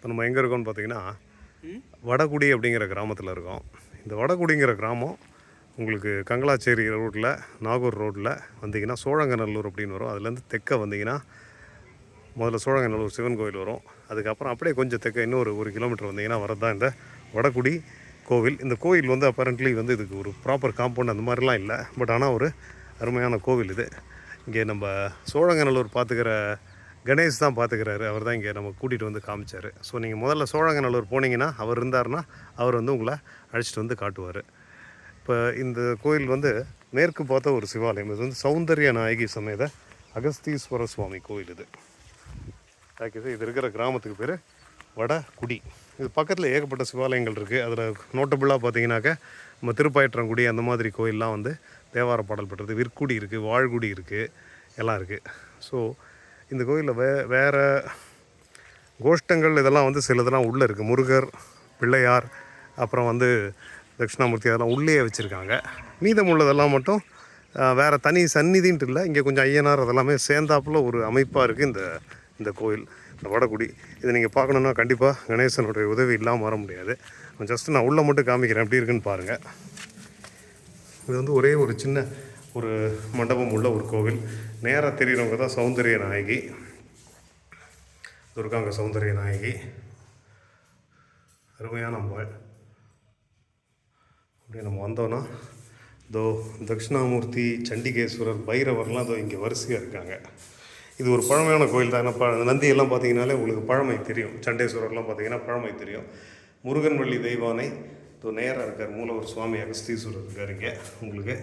இப்போ நம்ம எங்கே இருக்கோம்னு பார்த்தீங்கன்னா வடகுடி அப்படிங்கிற கிராமத்தில் இருக்கோம். இந்த வடகுடிங்கிற கிராமம் உங்களுக்கு கங்களாச்சேரி ரோட்டில் நாகூர் ரோட்டில் வந்தீங்கன்னா சோழங்கநல்லூர் அப்படின்னு வரும். அதுலேருந்து தெற்க வந்தீங்கன்னா முதல்ல சோழங்கநல்லூர் சிவன் கோயில் வரும். அதுக்கப்புறம் அப்படியே கொஞ்சம் தெற்க இன்னும் ஒரு கிலோமீட்டர் வந்தீங்கன்னா வரதான் இந்த வடகுடி கோவில். இந்த கோவில் வந்து அப்பரண்ட்லி வந்து இதுக்கு ஒரு ப்ராப்பர் காம்பவுண்ட் அந்த மாதிரிலாம் இல்லை. பட் ஆனால் ஒரு அருமையான கோவில் இது. இங்கே நம்ம சோழங்கநல்லூர் பார்த்துக்கிற கணேஷ் தான் பார்த்துக்கிறாரு. அவர் தான் இங்கே நம்ம கூட்டிகிட்டு வந்து காமிச்சார். ஸோ நீங்கள் முதல்ல சோழங்கநல்லூர் போனீங்கன்னா அவர் இருந்தார்னா அவர் வந்து உங்களை அழைச்சிட்டு வந்து காட்டுவார். இப்போ இந்த கோயில் வந்து மேற்கு பார்த்த ஒரு சிவாலயம். இது வந்து சௌந்தர்ய நாயகி சமேத அகஸ்தீஸ்வர சுவாமி கோயில் இது. இது இருக்கிற கிராமத்துக்கு பேர் வடகுடி. இது பக்கத்தில் ஏகப்பட்ட சிவாலயங்கள் இருக்குது. அதில் நோட்டபுளாக பார்த்தீங்கன்னாக்க நம்ம திருப்பாயற்றங்குடி அந்த மாதிரி கோயிலெலாம் வந்து தேவார பாடல் பெற்றது. விற்குடி இருக்குது, வாழ்குடி இருக்குது, எல்லாம் இருக்குது. ஸோ இந்த கோயிலில் வேறு கோஷ்டங்கள் இதெல்லாம் வந்து சிலதெல்லாம் உள்ளே இருக்குது. முருகர், பிள்ளையார், அப்புறம் வந்து தட்சிணாமூர்த்தி அதெல்லாம் உள்ளே வச்சுருக்காங்க. மீதம் உள்ளதெல்லாம் மட்டும் வேறு தனி சந்நிதின்ட்டு இல்லை. இங்கே கொஞ்சம் ஐயனார் அதெல்லாமே சேர்ந்தாப்புல ஒரு அமைப்பாக இருக்குது இந்த கோயில், இந்த வடகுடி. இதை நீங்கள் பார்க்கணுன்னா கண்டிப்பாக கணேசனுடைய உதவி இல்லாமல் வர முடியாது. ஜஸ்ட்டு நான் உள்ளே மட்டும் காமிக்கிறேன், எப்படி இருக்குன்னு பாருங்கள். இது வந்து ஒரே ஒரு சின்ன ஒரு மண்டபம் உள்ள ஒரு கோவில். நேராக தெரிகிறவங்க தான் சௌந்தர்ய நாயகி, துர்காங்க சௌந்தர்ய நாயகி, அருமையான அம்பாள். அப்படியே நம்ம வந்தோன்னா இதோ தட்சிணாமூர்த்தி, சண்டிகேஸ்வரர், பைரவர்லாம் இதோ இங்கே வரிசையாக இருக்காங்க. இது ஒரு பழமையான கோயில் தான். நந்தியெல்லாம் பார்த்தீங்கன்னாலே உங்களுக்கு பழமை தெரியும். சண்டேஸ்வரர்லாம் பார்த்தீங்கன்னா பழமை தெரியும். முருகன்வள்ளி தெய்வானை இதோ நேராக இருக்கார். மூலவர் சுவாமி அகஸ்தீஸ்வரர் இருக்கார். இங்கே உங்களுக்கு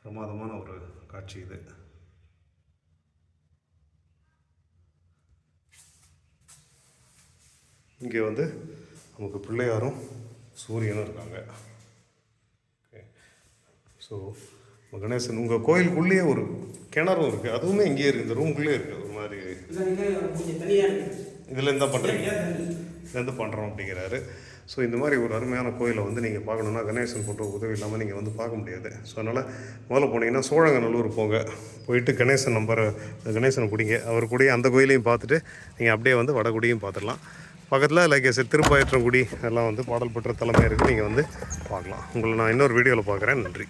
பிரமாதமான ஒரு காட்சி இது. இங்கே வந்து நமக்கு பிள்ளையாரும் சூரியனும் இருக்காங்க. ஓகே, ஸோ கணேசன் உங்கள் கோயிலுக்குள்ளேயே ஒரு கிணறும் இருக்குது. அதுவுமே இங்கேயே இருக்குது, இந்த ரூம்குள்ளேயே இருக்குது. ஒரு மாதிரி இதுலேருந்து தான் பண்ணுறீங்க, இதுலேருந்து பண்ணுறோம் அப்படிங்கிறாரு. ஸோ இந்த மாதிரி ஒரு அருமையான கோயிலை வந்து நீங்கள் பார்க்கணுன்னா கணேசன் போன்ற உதவி இல்லாமல் நீங்கள் வந்து பார்க்க முடியாது. ஸோ அதனால் முதல்ல போனீங்கன்னா சோழங்கநல்லூர் போயிட்டு கணேசனை பிடிங்க. அவர் கூடயே அந்த கோயிலையும் பார்த்துட்டு நீங்கள் அப்படியே வந்து வடகுடியும் பார்த்துடலாம். பக்கத்தில் லைக் திருப்பாயற்றங்குடி எல்லாம் வந்து பாடல் பெற்ற தலைமை இருக்குது. நீங்கள் வந்து பார்க்கலாம். உங்களை நான் இன்னொரு வீடியோவில் பார்க்குறேன். நன்றி.